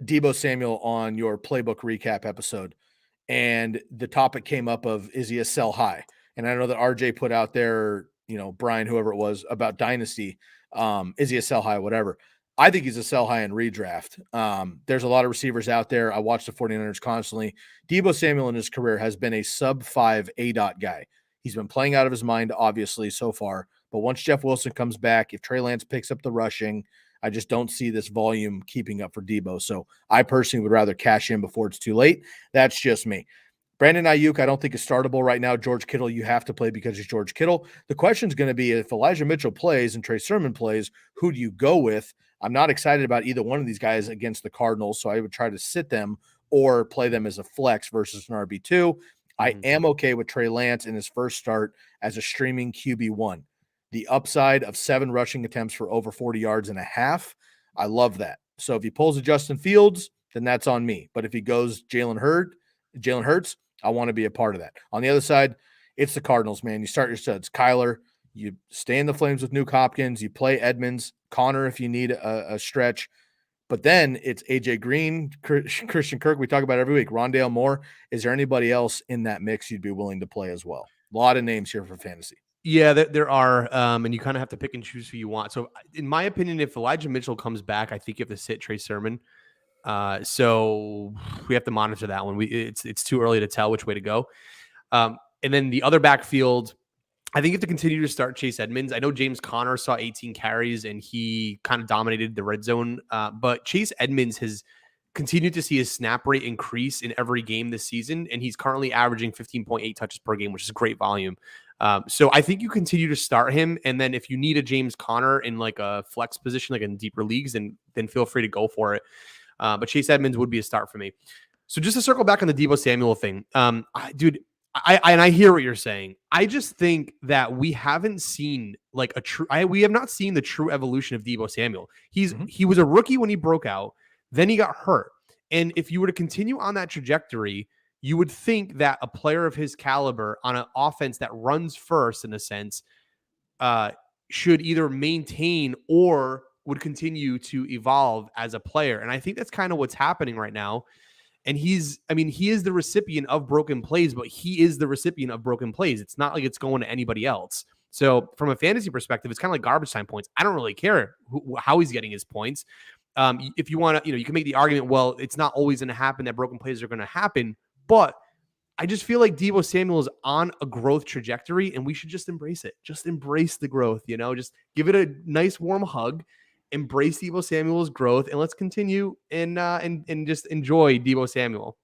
Devo Samuel on your playbook recap episode, and the topic came up of, is he a sell high? And I know that RJ put out there, Brian, whoever it was, about Dynasty. Is he a sell high, whatever. I think he's a sell high in redraft. There's a lot of receivers out there. I watch the 49ers constantly. Devo Samuel in his career has been a sub-5 ADOT guy. He's been playing out of his mind, obviously, so far. But once Jeff Wilson comes back, if Trey Lance picks up the rushing, I just don't see this volume keeping up for Devo. So I personally would rather cash in before it's too late. That's just me. Brandon Ayuk, I don't think is startable right now. George Kittle, you have to play because he's George Kittle. The question is going to be if Elijah Mitchell plays and Trey Sermon plays, who do you go with? I'm not excited about either one of these guys against the Cardinals, so I would try to sit them or play them as a flex versus an RB2. I am okay with Trey Lance in his first start as a streaming QB1. The upside of 7 rushing attempts for over 40 yards and a half, I love that. So if he pulls a Justin Fields, then that's on me. But if he goes Jalen Hurts, I want to be a part of that. On the other side, it's the Cardinals, man. You start your studs. Kyler, you stay in the flames with Nuke Hopkins. You play Edmonds, Connor if you need a stretch. But then it's A.J. Green, Christian Kirk. We talk about it every week. Rondale Moore. Is there anybody else in that mix you'd be willing to play as well? A lot of names here for fantasy. Yeah, there are, and you kind of have to pick and choose who you want. So in my opinion, if Elijah Mitchell comes back, I think you have to sit Trey Sermon. So we have to monitor that one. It's too early to tell which way to go. And then the other backfield, I think you have to continue to start Chase Edmonds. I know James Conner saw 18 carries and he kind of dominated the red zone. But Chase Edmonds has continued to see his snap rate increase in every game this season. And he's currently averaging 15.8 touches per game, which is great volume. So I think you continue to start him. And then if you need a James Conner in like a flex position, like in deeper leagues, then feel free to go for it. But Chase Edmonds would be a start for me. So just to circle back on the Devo Samuel thing, dude, I hear what you're saying. I just think that we haven't seen like we have not seen the true evolution of Devo Samuel. He was a rookie when he broke out, then he got hurt. And if you were to continue on that trajectory, you would think that a player of his caliber on an offense that runs first, in a sense, should either maintain or would continue to evolve as a player. And I think that's kind of what's happening right now. And he is the recipient of broken plays, but he is the recipient of broken plays. It's not like it's going to anybody else. So from a fantasy perspective, it's kind of like garbage time points. I don't really care how he's getting his points. If you want to, you can make the argument, well, it's not always going to happen that broken plays are going to happen. But I just feel like Devo Samuel is on a growth trajectory and we should just embrace it. Just embrace the growth, just give it a nice warm hug. Embrace Devo Samuel's growth, and let's continue and just enjoy Devo Samuel.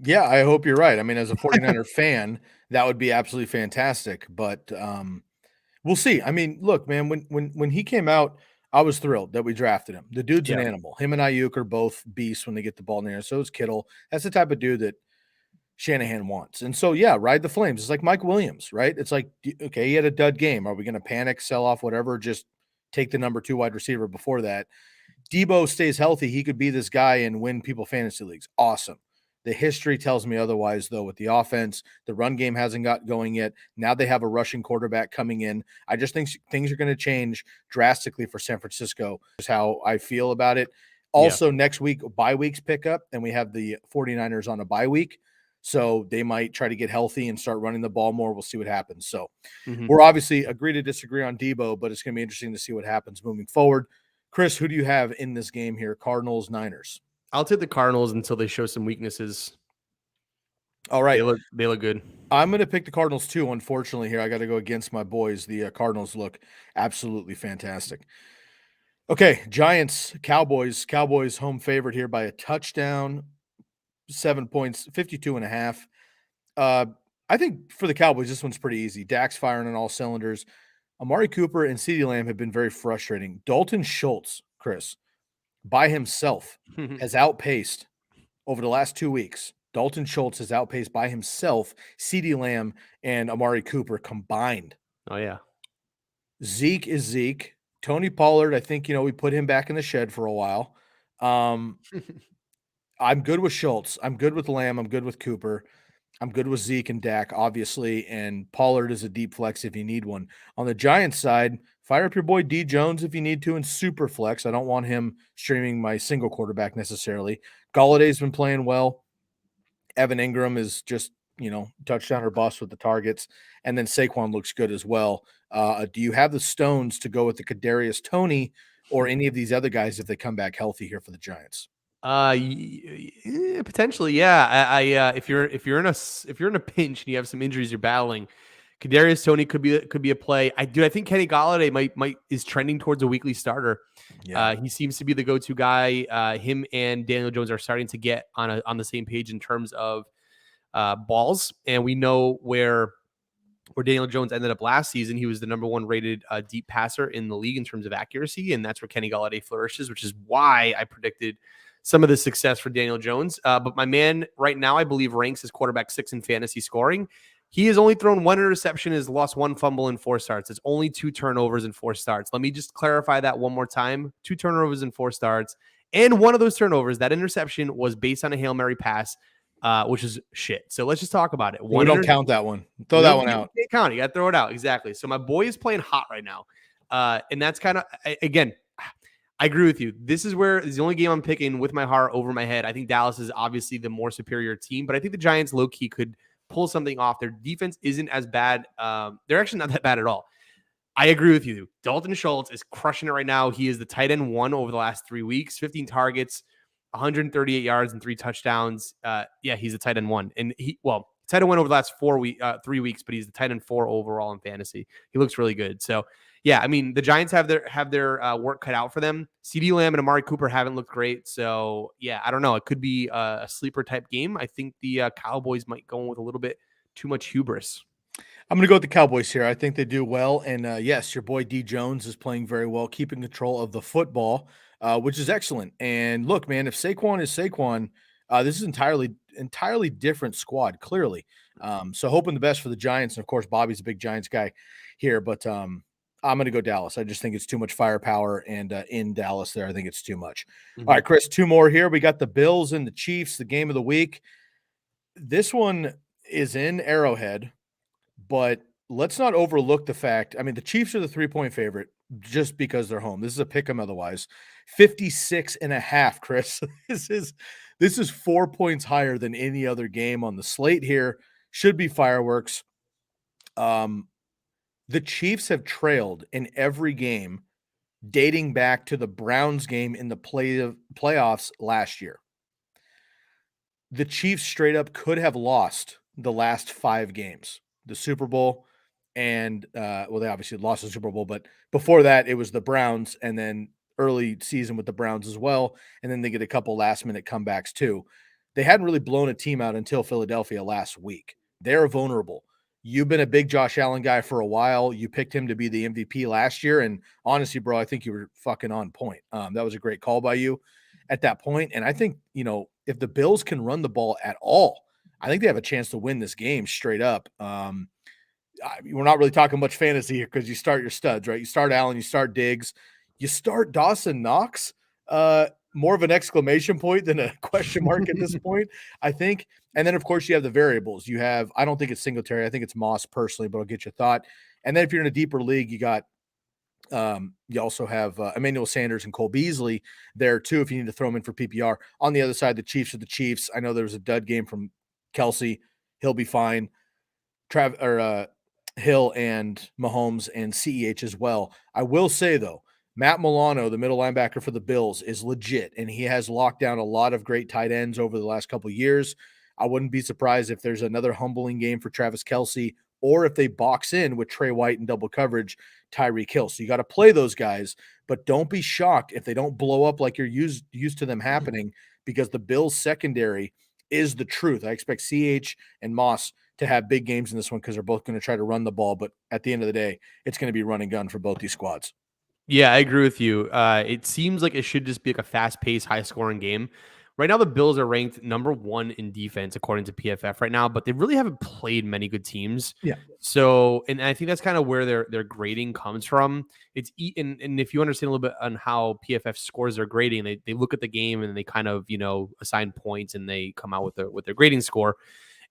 Yeah, I hope you're right. I mean, as a 49er fan, that would be absolutely fantastic. But we'll see. I mean, look, man, when he came out, I was thrilled that we drafted him. The dude's an animal. Him and Ayuk are both beasts when they get the ball in the air. So is Kittle. That's the type of dude that Shanahan wants. And so, yeah, ride the flames. It's like Mike Williams, right? It's like, okay, he had a dud game. Are we going to panic, sell off, whatever? Just take the number 2 wide receiver before that. Devo stays healthy. He could be this guy and win people fantasy leagues. Awesome. The history tells me otherwise, though, with the offense. The run game hasn't got going yet. Now they have a rushing quarterback coming in. I just think things are going to change drastically for San Francisco, is how I feel about it. Also, next week, bye weeks pick up, and we have the 49ers on a bye week. So they might try to get healthy and start running the ball more. We'll see what happens. So we're obviously agree to disagree on Devo, but it's going to be interesting to see what happens moving forward. Chris, who do you have in this game here? Cardinals, Niners. I'll take the Cardinals until they show some weaknesses. All right. They look good. I'm going to pick the Cardinals too, unfortunately, here. I got to go against my boys. The Cardinals look absolutely fantastic. Okay, Giants, Cowboys. Cowboys home favorite here by a touchdown. 7 points, 52.5. I think for the Cowboys, this one's pretty easy. Dak's firing on all cylinders. Amari Cooper and CeeDee Lamb have been very frustrating. Dalton Schultz, Chris, by himself has outpaced over the last 2 weeks. Dalton Schultz has outpaced by himself CeeDee Lamb and Amari Cooper combined. Oh, yeah. Zeke is Zeke. Tony Pollard, I think, we put him back in the shed for a while. I'm good with Schultz. I'm good with Lamb. I'm good with Cooper. I'm good with Zeke and Dak, obviously, and Pollard is a deep flex if you need one. On the Giants side, fire up your boy D. Jones if you need to in super flex. I don't want him streaming my single quarterback necessarily. Galladay's been playing well. Evan Ingram is just, touchdown or bust with the targets. And then Saquon looks good as well. Do you have the stones to go with the Kadarius Toney or any of these other guys if they come back healthy here for the Giants? Potentially, yeah. If you're in a pinch and you have some injuries you're battling, Kadarius Toney could be a play. I think Kenny Golladay might is trending towards a weekly starter. Yeah. He seems to be the go-to guy. Him and Daniel Jones are starting to get on the same page in terms of balls, and we know where Daniel Jones ended up last season. He was the number 1 rated deep passer in the league in terms of accuracy, and that's where Kenny Golladay flourishes, which is why I predicted some of the success for Daniel Jones. But my man right now, I believe, ranks as quarterback 6 in fantasy scoring. He has only thrown 1 interception, has lost 1 fumble in 4 starts. It's only 2 turnovers in 4 starts. Let me just clarify that one more time. 2 turnovers in 4 starts. And one of those turnovers, that interception, was based on a Hail Mary pass, which is shit. So let's just talk about it. We don't count that one. Throw that one out. You can't count it. You got to throw it out. Exactly. So my boy is playing hot right now. And that's kind of, again, I agree with you. This is the only game I'm picking with my heart over my head. I think Dallas is obviously the more superior team, but I think the Giants low-key could pull something off. Their defense isn't as bad. They're actually not that bad at all. I agree with you. Dalton Schultz is crushing it right now. He is the tight end 1 over the last 3 weeks, 15 targets, 138 yards and 3 touchdowns. He's a tight end 1. And tight end 1 over the last 3 weeks, but he's the tight end 4 overall in fantasy. He looks really good. So, yeah, I mean, the Giants have their work cut out for them. CeeDee Lamb and Amari Cooper haven't looked great. So, yeah, I don't know. It could be a sleeper type game. I think the Cowboys might go in with a little bit too much hubris. I'm going to go with the Cowboys here. I think they do well. And yes, your boy D Jones is playing very well, keeping control of the football, which is excellent. And look, man, if Saquon is Saquon, this is entirely different squad, clearly. So hoping the best for the Giants. And of course, Bobby's a big Giants guy here, but I'm going to go Dallas. I just think it's too much firepower, and in Dallas there, I think it's too much. Mm-hmm. All right, Chris, 2 more here. We got the Bills and the Chiefs, the game of the week. This one is in Arrowhead, but let's not overlook the fact. I mean, the Chiefs are the 3-point favorite just because they're home. This is a pick 'em otherwise. 56.5, Chris. This is 4 points higher than any other game on the slate here. Should be fireworks. The Chiefs have trailed in every game dating back to the Browns game in the playoffs last year. The Chiefs straight up could have lost the last 5 games. The Super Bowl and, they obviously lost the Super Bowl, but before that, it was the Browns, and then early season with the Browns as well, and then they get a couple last-minute comebacks too. They hadn't really blown a team out until Philadelphia last week. They're vulnerable. You've been a big Josh Allen guy for a while. You picked him to be the MVP last year, and honestly, bro, I think you were fucking on point. That was a great call by you at that point, and I think, if the Bills can run the ball at all, I think they have a chance to win this game straight up. We're not really talking much fantasy here because you start your studs, right? You start Allen, you start Diggs, you start Dawson Knox. More of an exclamation point than a question mark at this point, I think. And then, of course, you have the variables. You have, I don't think it's Singletary. I think it's Moss personally, but I'll get your thought. And then if you're in a deeper league, you got you also have Emmanuel Sanders and Cole Beasley there too, if you need to throw them in for PPR. On the other side, the Chiefs are the Chiefs. I know there was a dud game from Kelsey. He'll be fine. Hill and Mahomes and CEH as well. I will say, though, Matt Milano, the middle linebacker for the Bills, is legit, and he has locked down a lot of great tight ends over the last couple of years. I wouldn't be surprised if there's another humbling game for Travis Kelce, or if they box in with Trey White in double coverage, Tyreek Hill. So you got to play those guys, but don't be shocked if they don't blow up like you're used to them happening, because the Bills secondary is the truth. I expect CH and Moss to have big games in this one because they're both going to try to run the ball, but at the end of the day, it's going to be run and gun for both these squads. Yeah, I agree with you. It seems like it should just be like a fast-paced, high-scoring game. Right now, the Bills are ranked number 1 in defense according to PFF right now, but they really haven't played many good teams. Yeah. So, and I think that's kind of where their grading comes from. It's and if you understand a little bit on how PFF scores their grading, they look at the game and they kind of assign points and they come out with their grading score.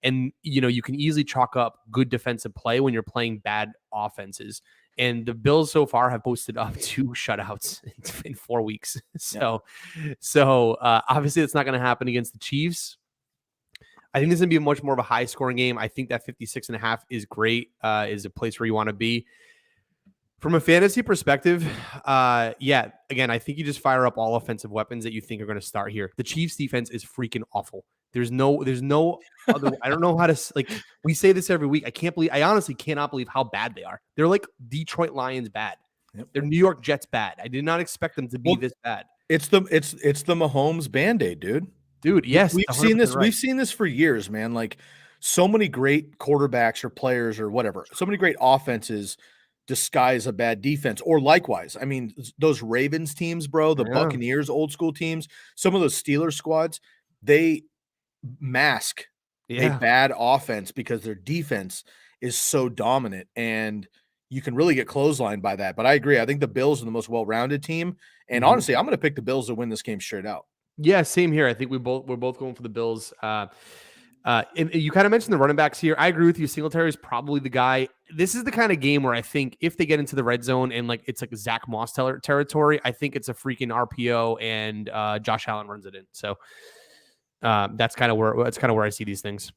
And you can easily chalk up good defensive play when you're playing bad offenses. And the Bills so far have posted up 2 shutouts in 4 weeks. So obviously it's not going to happen against the Chiefs. I think this is going to be much more of a high scoring game. I think that 56.5 is great, is a place where you want to be. From a fantasy perspective, yeah, again, I think you just fire up all offensive weapons that you think are going to start here. The Chiefs defense is freaking awful. There's no other, I don't know how to, like, we say this every week. I honestly cannot believe how bad they are. They're like Detroit Lions bad. Yep. They're New York Jets bad. I did not expect them to be this bad. It's the Mahomes Band-Aid, dude. Dude, yes. We've seen this. Right. We've seen this for years, man. Like so many great quarterbacks or players or whatever, so many great offenses disguise a bad defense, or likewise. I mean, those Ravens teams, bro, the Buccaneers, old school teams, some of those Steelers squads, they mask a bad offense because their defense is so dominant, and you can really get clotheslined by that. But I agree. I think the Bills are the most well-rounded team, and honestly, I'm going to pick the Bills to win this game straight out. Yeah, same here. I think we're both going for the Bills. And you kind of mentioned the running backs here. I agree with you. Singletary is probably the guy. This is the kind of game where I think if they get into the red zone and like it's like Zach Moss territory, I think it's a freaking RPO and Josh Allen runs it in. So that's kind of where I see these things.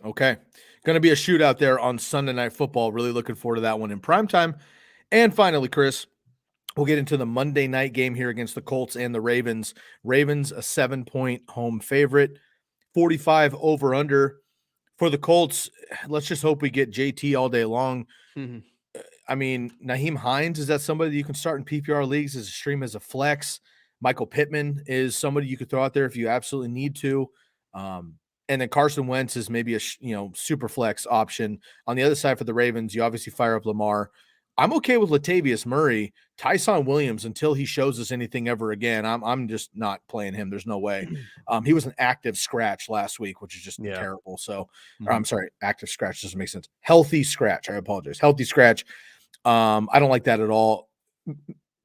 Okay, going to be a shootout there on Sunday Night Football. Really looking forward to that one in primetime. And finally, Chris, we'll get into the Monday night game here against the Colts and the Ravens. Ravens, a 7-point home favorite, 45 over under. For the Colts, let's just hope we get JT all day long. Mm-hmm. I mean, Nyheim Hines, is that somebody that you can start in PPR leagues as a stream as a flex? Michael Pittman is somebody you could throw out there if you absolutely need to. And then Carson Wentz is maybe a super flex option. On the other side for the Ravens, you obviously fire up Lamar. I'm okay with Latavius Murray. Tyson Williams, until he shows us anything ever again, I'm just not playing him. There's no way. He was an active scratch last week, which is just terrible. So, I'm sorry, active scratch doesn't make sense. Healthy scratch. I apologize. Healthy scratch. I don't like that at all.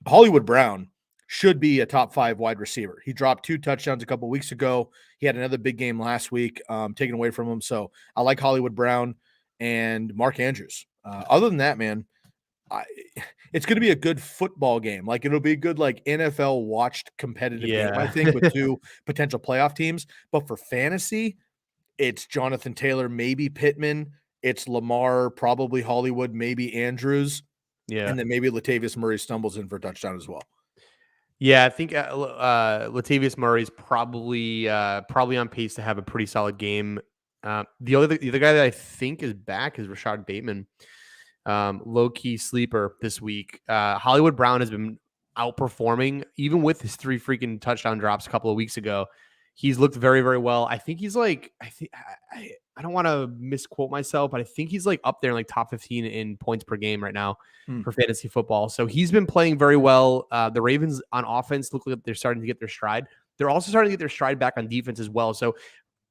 Hollywood Brown should be a top 5 wide receiver. He dropped 2 touchdowns a couple weeks ago. He had another big game last week, taken away from him. So I like Hollywood Brown and Mark Andrews. Other than that, man, it's going to be a good football game. Like it'll be a good like NFL watched competitive game, I think, with 2 potential playoff teams. But for fantasy, it's Jonathan Taylor, maybe Pittman. It's Lamar, probably Hollywood, maybe Andrews. Yeah. And then maybe Latavius Murray stumbles in for a touchdown as well. Yeah, I think Latavius Murray is probably on pace to have a pretty solid game. The other guy that I think is back is Rashad Bateman. Low-key sleeper this week. Hollywood Brown has been outperforming, even with his 3 freaking touchdown drops a couple of weeks ago. He's looked very, very well. I think he's like, I don't want to misquote myself, but I think he's like up there in like top 15 in points per game right now for fantasy football. So he's been playing very well. The Ravens on offense look like they're starting to get their stride. They're also starting to get their stride back on defense as well. So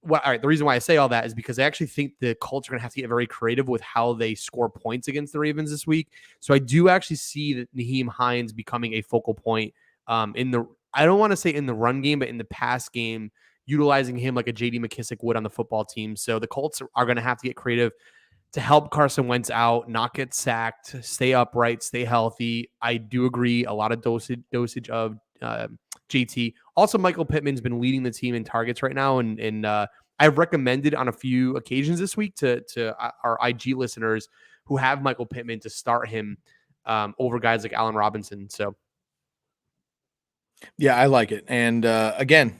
all right, the reason why I say all that is because I actually think the Colts are going to have to get very creative with how they score points against the Ravens this week. So I do actually see that Nyheim Hines becoming a focal point I don't want to say in the run game, but in the pass game, utilizing him like a J.D. McKissick would on the football team. So the Colts are going to have to get creative to help Carson Wentz out, not get sacked, stay upright, stay healthy. I do agree, a lot of dosage of JT. Also, Michael Pittman's been leading the team in targets right now, and I've recommended on a few occasions this week to our IG listeners who have Michael Pittman to start him over guys like Allen Robinson. So, yeah, I like it. And again,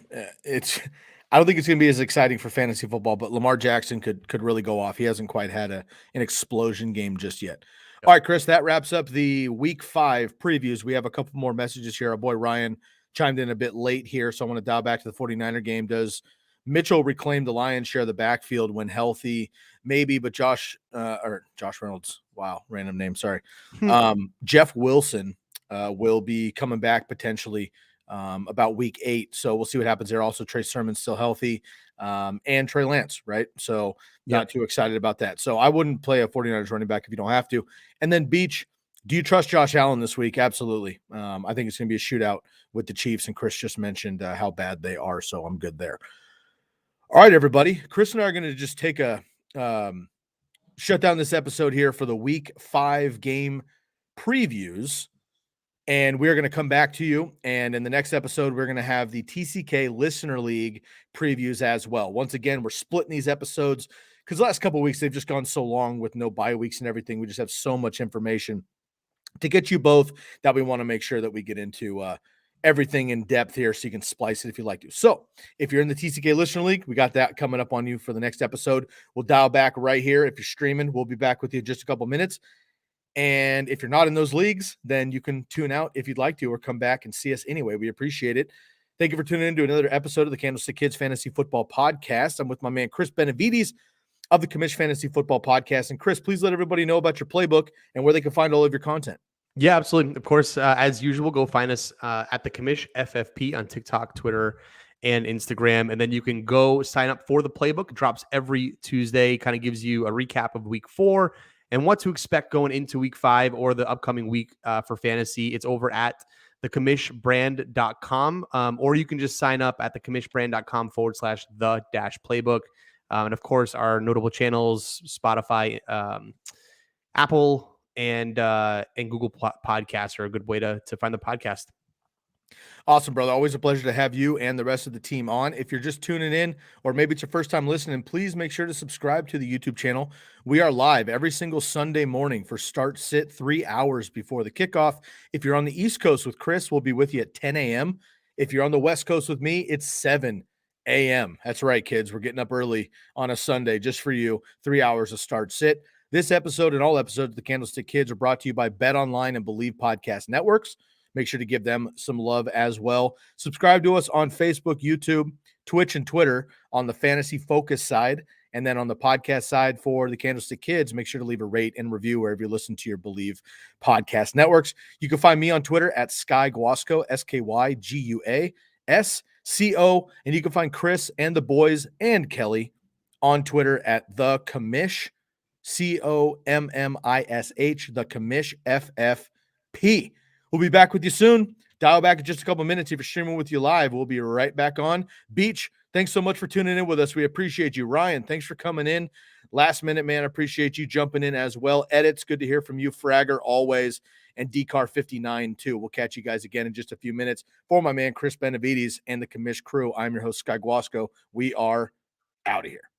I don't think it's going to be as exciting for fantasy football, but Lamar Jackson could really go off. He hasn't quite had an explosion game just yet. All right, Chris, that wraps up the Week 5 previews. We have a couple more messages here. Our boy Ryan chimed in a bit late here, so I want to dial back to the 49er game. Does Mitchell reclaim the lion's share of the backfield when healthy? Maybe, but Josh Reynolds, wow, random name, sorry. Jeff Wilson will be coming back potentially about week 8. So we'll see what happens there. Also, Trey Sermon's still healthy, and Trey Lance, right? So not too excited about that. So I wouldn't play a 49ers running back if you don't have to. And then Beach, do you trust Josh Allen this week? Absolutely. I think it's going to be a shootout with the Chiefs, and Chris just mentioned how bad they are, so I'm good there. All right, everybody. Chris and I are going to just take a shut down this episode here for the Week 5 game previews. And we're going to come back to you. And in the next episode, we're going to have the TCK Listener League previews as well. Once again, we're splitting these episodes because the last couple of weeks, they've just gone so long with no bye weeks and everything. We just have so much information. to get you both that we want to make sure that we get into everything in depth here so you can splice it if you like to. So if you're in the TCK Listener League, we got that coming up on you for the next episode. We'll dial back right here. If you're streaming, we'll be back with you in just a couple minutes. And if you're not in those leagues, then you can tune out if you'd like to, or come back and see us anyway. We appreciate it. Thank you for tuning in to another episode of the Candlestick Kids Fantasy Football Podcast. I'm with my man, Chris Benevides of the Commish Fantasy Football Podcast. And Chris, please let everybody know about your playbook and where they can find all of your content. Yeah, absolutely. Of course, as usual, go find us at the Commish FFP on TikTok, Twitter, and Instagram. And then you can go sign up for the playbook. It drops every Tuesday, kind of gives you a recap of week 4 and what to expect going into week 5 or the upcoming week for fantasy. It's over at thecomishbrand.com, or you can just sign up at thecomishbrand.com/the-playbook. And of course, our notable channels, Spotify, Apple, and Google Podcasts are a good way to find the podcast. Awesome, brother. Always a pleasure to have you and the rest of the team on. If you're just tuning in, or maybe it's your first time listening, please make sure to subscribe to the YouTube channel. We are live every single Sunday morning for Start Sit 3 hours before the kickoff. If you're on the East Coast with Chris, we'll be with you at 10 a.m. If you're on the West Coast with me, it's 7 a.m. That's right, kids. We're getting up early on a Sunday just for you. 3 hours of Start Sit. This episode and all episodes of the Candlestick Kids are brought to you by Bet Online and Believe Podcast Networks. Make sure to give them some love as well. Subscribe to us on Facebook, YouTube, Twitch, and Twitter on the Fantasy Focus side. And then on the podcast side for the Candlestick Kids, make sure to leave a rate and review wherever you listen to your Believe Podcast Networks. You can find me on Twitter at Sky Guasco, SkyGuasco. And you can find Chris and the boys and Kelly on Twitter at The Commish, COMMISH, The Commish FFP. We'll be back with you soon. Dial back in just a couple minutes. If you're streaming with you live, we'll be right back on. Beach, thanks so much for tuning in with us. We appreciate you. Ryan, thanks for coming in. Last minute, man, appreciate you jumping in as well. Edits, good to hear from you. Fragger, always. And DCAR59, too. We'll catch you guys again in just a few minutes. For my man, Chris Benevides and the Commish crew, I'm your host, Sky Guasco. We are out of here.